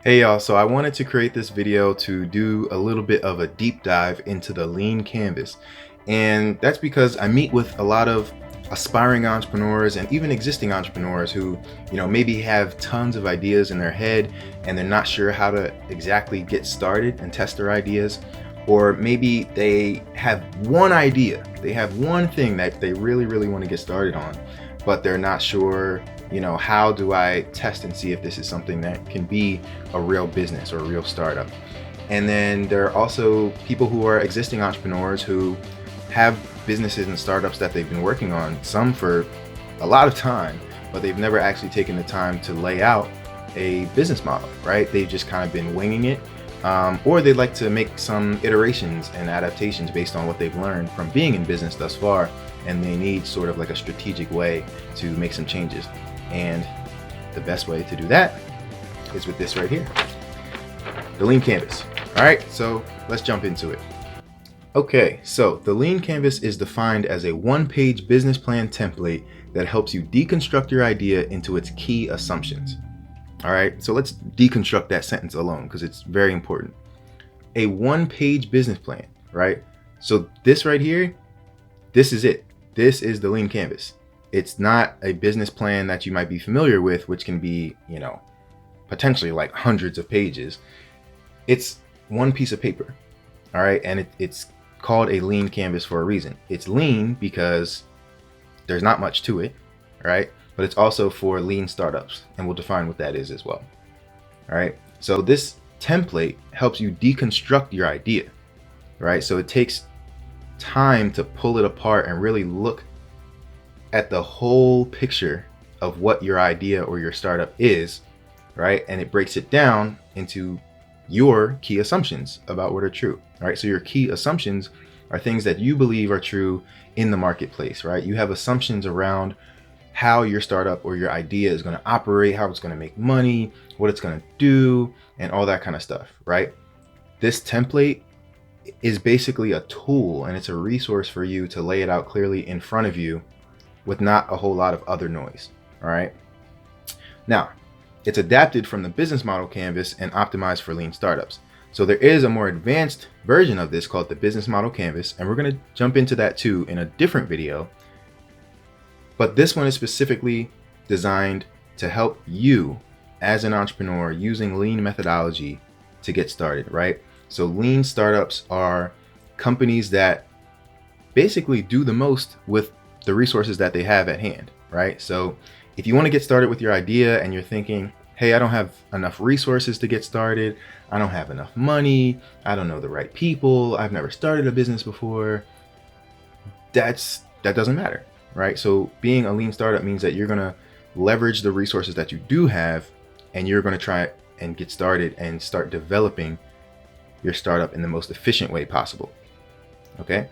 Hey y'all, so I wanted to create this video to do a little bit of a deep dive into the lean canvas. And that's because I meet with a lot of aspiring entrepreneurs and even existing entrepreneurs who, maybe have tons of ideas in their head and they're not sure how to exactly get started and test their ideas. Or maybe they have one idea, they have one thing that they really, really want to get started on, but they're not sure, how do I test and see if this is something that can be a real business or a real startup. And then there are also people who are existing entrepreneurs who have businesses and startups that they've been working on, some for a lot of time, but they've never actually taken the time to lay out a business model, right? They've just kind of been winging it. Or they'd like to make some iterations and adaptations based on what they've learned from being in business thus far, and they need sort of like a strategic way to make some changes. And the best way to do that is with this right here, the lean canvas. All right, so let's jump into it. Okay, so the lean canvas is defined as a one-page business plan template that helps you deconstruct your idea into its key assumptions. All right, so let's deconstruct that sentence alone because it's very important. A one-page business plan, right? So this right here, this is it. This is the lean canvas. It's not a business plan that you might be familiar with, which can be, potentially like hundreds of pages. It's one piece of paper, all right? And it's called a lean canvas for a reason. It's lean because there's not much to it, right? But it's also for lean startups, and we'll define what that is as well. All right, so this template helps you deconstruct your idea, right? So it takes time to pull it apart and really look at the whole picture of what your idea or your startup is, right? And it breaks it down into your key assumptions about what are true, all right? So your key assumptions are things that you believe are true in the marketplace, right? You have assumptions around how your startup or your idea is going to operate, how it's going to make money, what it's going to do, and all that kind of stuff, right? This template is basically a tool, and it's a resource for you to lay it out clearly in front of you with not a whole lot of other noise, all right? Now, it's adapted from the business model canvas and optimized for lean startups. So there is a more advanced version of this called the business model canvas, and we're going to jump into that too in a different video. But this one is specifically designed to help you as an entrepreneur using lean methodology to get started, right? So lean startups are companies that basically do the most with the resources that they have at hand, right? So if you want to get started with your idea and you're thinking, hey, I don't have enough resources to get started, I don't have enough money, I don't know the right people, I've never started a business before, that doesn't matter. Right? So being a lean startup means that you're going to leverage the resources that you do have, and you're going to try and get started and start developing your startup in the most efficient way possible. Okay?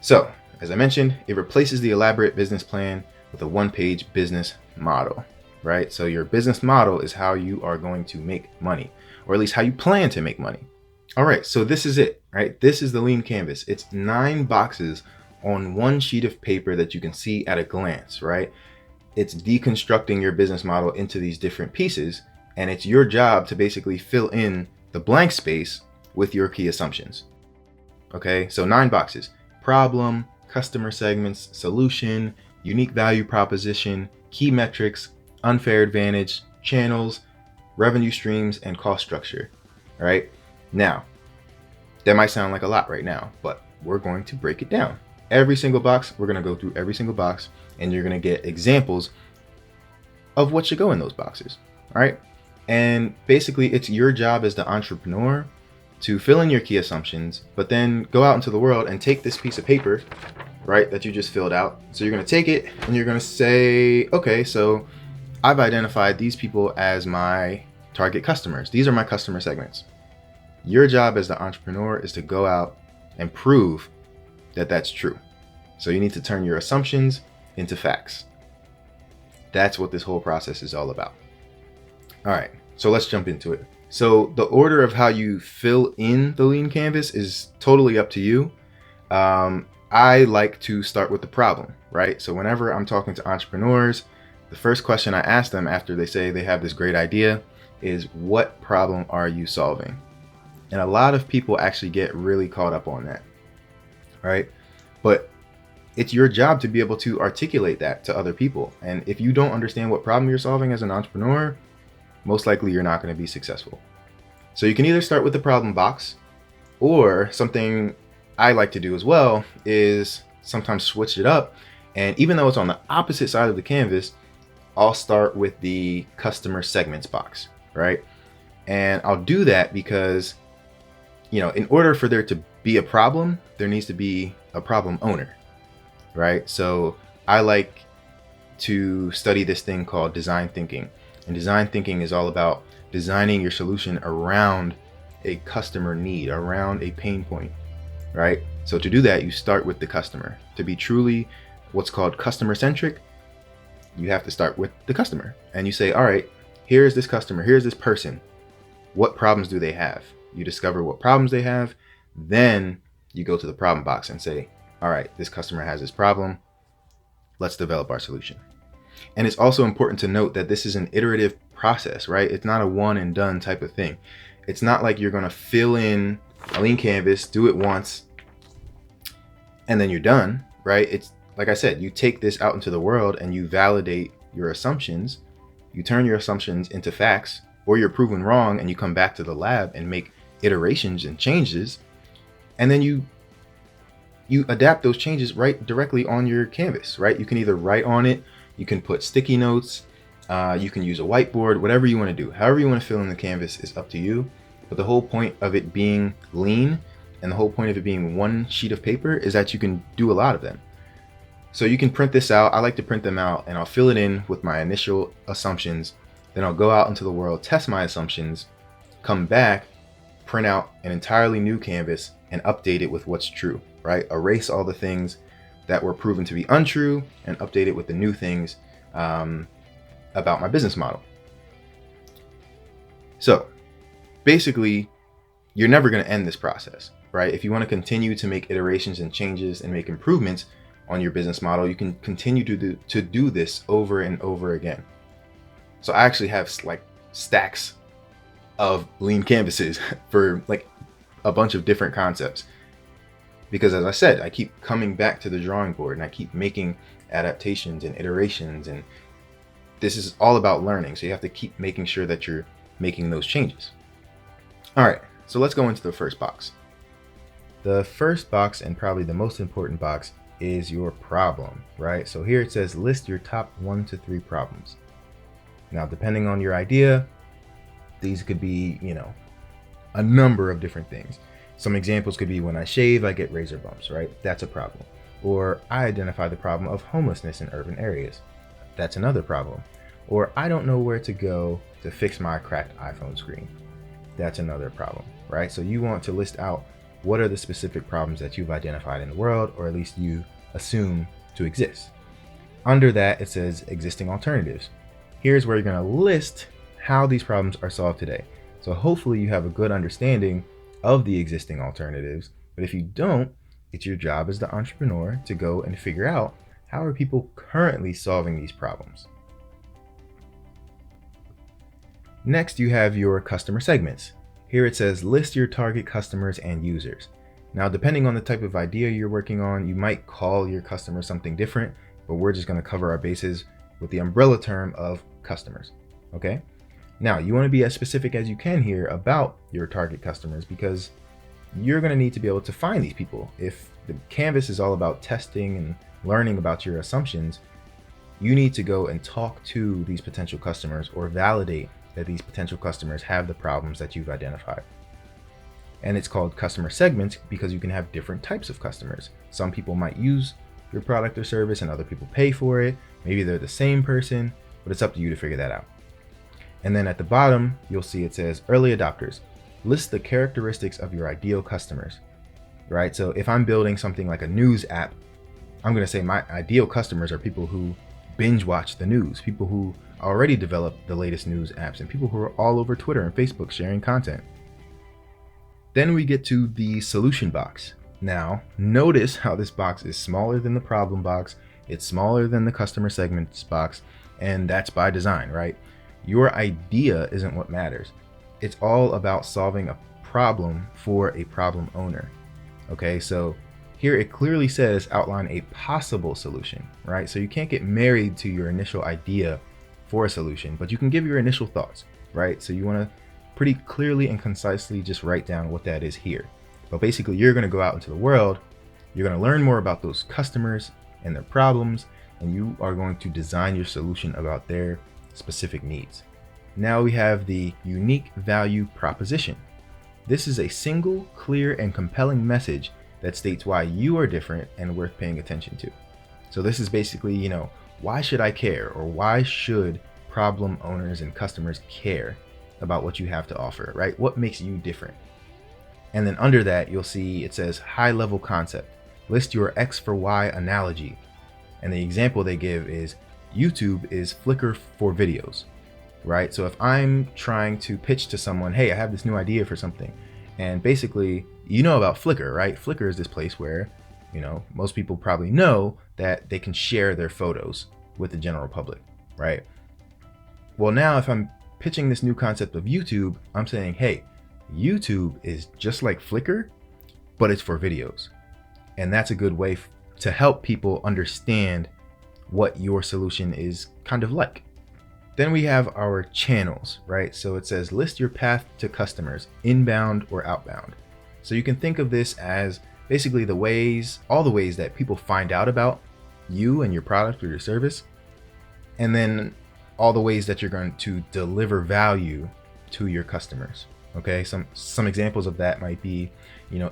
So, as I mentioned, it replaces the elaborate business plan with a one-page business model, right? So your business model is how you are going to make money, or at least how you plan to make money. All right, so this is it, right? This is the lean canvas. It's 9 boxes on one sheet of paper that you can see at a glance, right? It's deconstructing your business model into these different pieces, and it's your job to basically fill in the blank space with your key assumptions. Okay, so 9 boxes: problem, customer segments, solution, unique value proposition, key metrics, unfair advantage, channels, revenue streams, and cost structure. All right, now that might sound like a lot right now, but we're going to break it down. Every single box, we're going to go through every single box, and you're going to get examples of what should go in those boxes. All right. And basically, it's your job as the entrepreneur to fill in your key assumptions, but then go out into the world and take this piece of paper, right, that you just filled out. So you're going to take it and you're going to say, okay, so I've identified these people as my target customers. These are my customer segments. Your job as the entrepreneur is to go out and prove that that's true. So you need to turn your assumptions into facts. That's what this whole process is all about. All right, so let's jump into it. So the order of how you fill in the lean canvas is totally up to you. I like to start with the problem, right? So whenever I'm talking to entrepreneurs, the first question I ask them after they say they have this great idea is what problem are you solving? And a lot of people actually get really caught up on that, right? But it's your job to be able to articulate that to other people. And if you don't understand what problem you're solving as an entrepreneur, most likely you're not going to be successful. So you can either start with the problem box, or something I like to do as well is sometimes switch it up. And even though it's on the opposite side of the canvas, I'll start with the customer segments box, right? And I'll do that because, in order for there to be a problem, there needs to be a problem owner, right? So I like to study this thing called design thinking. And design thinking is all about designing your solution around a customer need, around a pain point, right? So to do that, you start with the customer. To be truly what's called customer centric, you have to start with the customer. And you say, all right, here's this customer, here's this person. What problems do they have? You discover what problems they have. Then you go to the problem box and say, all right, this customer has this problem. Let's develop our solution. And it's also important to note that this is an iterative process, right? It's not a one and done type of thing. It's not like you're going to fill in a lean canvas, do it once, and then you're done, right? It's like I said, you take this out into the world and you validate your assumptions. You turn your assumptions into facts, or you're proven wrong and you come back to the lab and make iterations and changes. And then you adapt those changes right directly on your canvas, right? You can either write on it, you can put sticky notes, you can use a whiteboard, whatever you want to do. However you want to fill in the canvas is up to you. But the whole point of it being lean and the whole point of it being one sheet of paper is that you can do a lot of them. So you can print this out. I like to print them out and I'll fill it in with my initial assumptions. Then I'll go out into the world, test my assumptions, come back, print out an entirely new canvas and update it with what's true, right? Erase all the things that were proven to be untrue and update it with the new things about my business model. So basically, you're never going to end this process, right? If you want to continue to make iterations and changes and make improvements on your business model, you can continue to do this over and over again. So I actually have like stacks of lean canvases for like a bunch of different concepts. Because as I said, I keep coming back to the drawing board and I keep making adaptations and iterations, and this is all about learning. So you have to keep making sure that you're making those changes. All right, so let's go into the first box. The first box, and probably the most important box, is your problem, right? So here it says list your top 1 to 3 problems. Now, depending on your idea, these could be, a number of different things. Some examples could be when I shave, I get razor bumps, right? That's a problem. Or I identify the problem of homelessness in urban areas. That's another problem. Or I don't know where to go to fix my cracked iPhone screen. That's another problem, right? So you want to list out what are the specific problems that you've identified in the world, or at least you assume to exist. Under that, it says existing alternatives. Here's where you're going to list how these problems are solved today. So hopefully you have a good understanding of the existing alternatives, but if you don't, it's your job as the entrepreneur to go and figure out how are people currently solving these problems. Next, you have your customer segments. Here it says list your target customers and users. Now, depending on the type of idea you're working on, you might call your customer something different, but we're just going to cover our bases with the umbrella term of customers. Okay? Now, you want to be as specific as you can here about your target customers, because you're going to need to be able to find these people. If the canvas is all about testing and learning about your assumptions, you need to go and talk to these potential customers or validate that these potential customers have the problems that you've identified. And it's called customer segments because you can have different types of customers. Some people might use your product or service and other people pay for it. Maybe they're the same person, but it's up to you to figure that out. And then at the bottom, you'll see it says early adopters. List the characteristics of your ideal customers, right? So if I'm building something like a news app, I'm going to say my ideal customers are people who binge watch the news, people who already developed the latest news apps, and people who are all over Twitter and Facebook sharing content. Then we get to the solution box. Now, notice how this box is smaller than the problem box. It's smaller than the customer segments box, and that's by design, right? Your idea isn't what matters. It's all about solving a problem for a problem owner. Okay, so here it clearly says outline a possible solution, right? So you can't get married to your initial idea for a solution, but you can give your initial thoughts, right? So you want to pretty clearly and concisely just write down what that is here. But basically, you're going to go out into the world, you're going to learn more about those customers and their problems, and you are going to design your solution about their specific needs. Now we have the unique value proposition. This is a single, clear, and compelling message that states why you are different and worth paying attention to. So this is basically, why should I care, or why should problem owners and customers care about what you have to offer, right? What makes you different? And then under that, you'll see it says high level concept. List your X for Y analogy. And the example they give is YouTube is Flickr for videos, right? So if I'm trying to pitch to someone, hey, I have this new idea for something. And basically, you know about Flickr, right? Flickr is this place where, most people probably know that they can share their photos with the general public, right? Well, now if I'm pitching this new concept of YouTube, I'm saying, hey, YouTube is just like Flickr, but it's for videos. And that's a good way to help people understand what your solution is kind of like. Then we have our channels, right? So it says list your path to customers, inbound or outbound. So you can think of this as basically all the ways that people find out about you and your product or your service, and then all the ways that you're going to deliver value to your customers. Okay, some examples of that might be,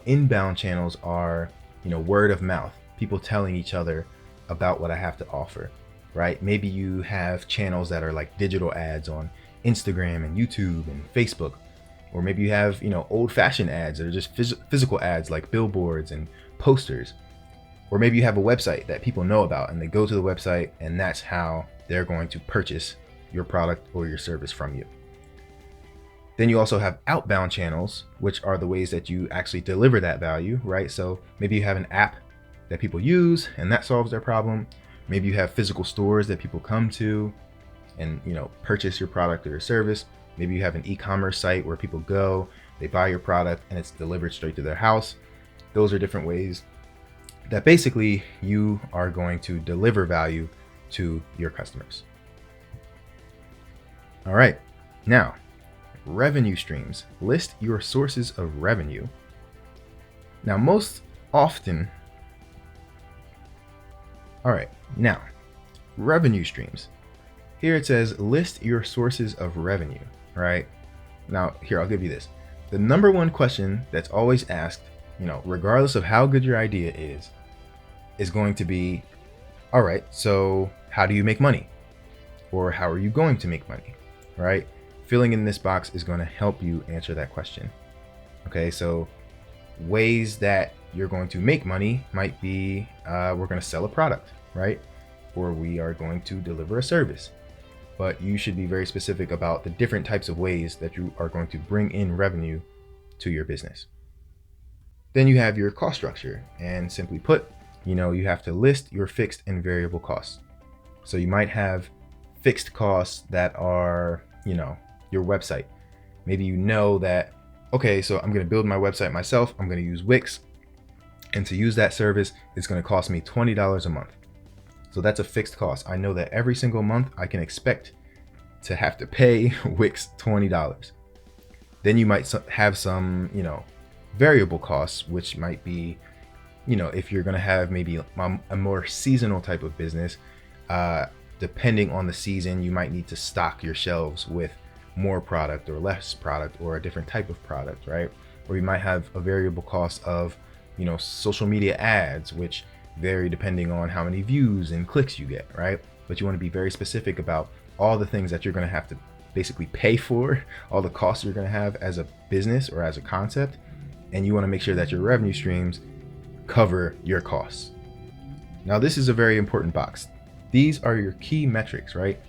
inbound channels are, word of mouth, people telling each other about what I have to offer, right? Maybe you have channels that are like digital ads on Instagram and YouTube and Facebook. Or maybe you have, old-fashioned ads that are just physical ads like billboards and posters. Or maybe you have a website that people know about and they go to the website and that's how they're going to purchase your product or your service from you. Then you also have outbound channels, which are the ways that you actually deliver that value, right? So maybe you have an app that people use and that solves their problem. Maybe you have physical stores that people come to and, purchase your product or your service. Maybe you have an e-commerce site where people go, they buy your product and it's delivered straight to their house. Those are different ways that basically you are going to deliver value to your customers. All right, now revenue streams. List your sources of revenue. Now, most often, revenue streams. Here it says list your sources of revenue, right? Now, here, I'll give you this. The number one question that's always asked, regardless of how good your idea is going to be, all right, so how do you make money? Or how are you going to make money, right? Filling in this box is going to help you answer that question. Okay, so ways that you're going to make money might be we're going to sell a product, right? Or we are going to deliver a service. But you should be very specific about the different types of ways that you are going to bring in revenue to your business. Then you have your cost structure, and simply put, you have to list your fixed and variable costs. So you might have fixed costs that are, your website. Maybe that, okay, so I'm going to build my website myself. I'm going to use Wix. And to use that service, it's going to cost me $20 a month. So that's a fixed cost. I know that every single month I can expect to have to pay Wix $20. Then you might have some, variable costs, which might be, if you're going to have maybe a more seasonal type of business, depending on the season, you might need to stock your shelves with more product or less product or a different type of product, right? Or you might have a variable cost of, social media ads, which vary depending on how many views and clicks you get, right? But you want to be very specific about all the things that you're going to have to basically pay for, all the costs you're going to have as a business or as a concept. And you want to make sure that your revenue streams cover your costs. Now, this is a very important box. These are your key metrics, right?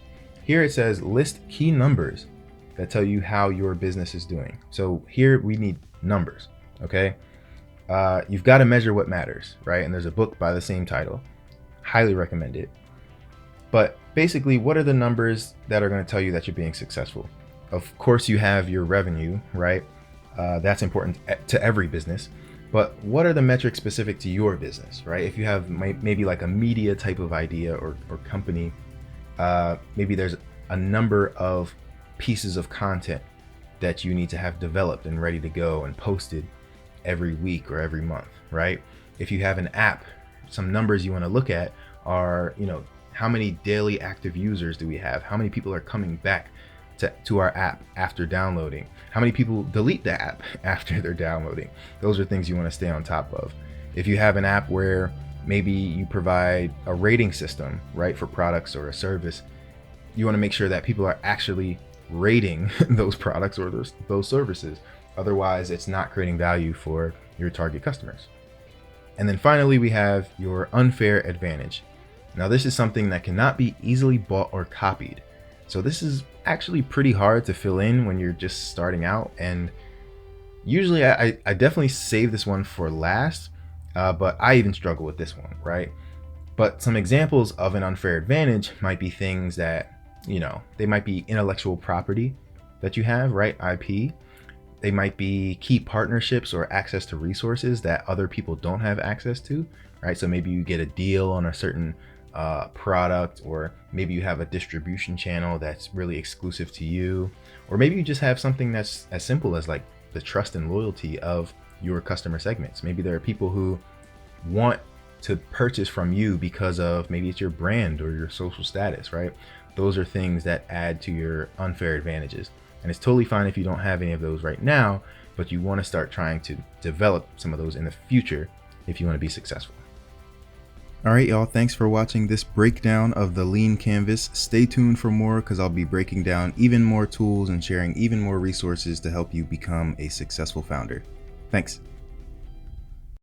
Here it says list key numbers that tell you how your business is doing. So here we need numbers, okay? You've got to measure what matters, right? And there's a book by the same title. Highly recommend it. But basically, what are the numbers that are going to tell you that you're being successful? Of course, you have your revenue, right? That's important to every business. But what are the metrics specific to your business, right? If you have maybe like a media type of idea or company, maybe there's a number of pieces of content that you need to have developed and ready to go and posted every week or every month, right? If you have an app, some numbers you want to look at are, how many daily active users do we have? How many people are coming back to our app after downloading? How many people delete the app after they're downloading? Those are things you want to stay on top of. If you have an app where maybe you provide a rating system, right, for products or a service, you want to make sure that people are actually rating those products or those services. Otherwise, it's not creating value for your target customers. And then finally, we have your unfair advantage. Now, this is something that cannot be easily bought or copied. So this is actually pretty hard to fill in when you're just starting out. And usually I definitely save this one for last, but I even struggle with this one, right? But some examples of an unfair advantage might be things that, they might be intellectual property that you have, right? IP. They might be key partnerships or access to resources that other people don't have access to, right? So maybe you get a deal on a certain product, or maybe you have a distribution channel that's really exclusive to you, or maybe you just have something that's as simple as like the trust and loyalty of your customer segments. Maybe there are people who want to purchase from you because of maybe it's your brand or your social status, right? Those are things that add to your unfair advantages. And it's totally fine if you don't have any of those right now, but you want to start trying to develop some of those in the future if you want to be successful. All right, y'all, thanks for watching this breakdown of the Lean Canvas. Stay tuned for more, because I'll be breaking down even more tools and sharing even more resources to help you become a successful founder. Thanks.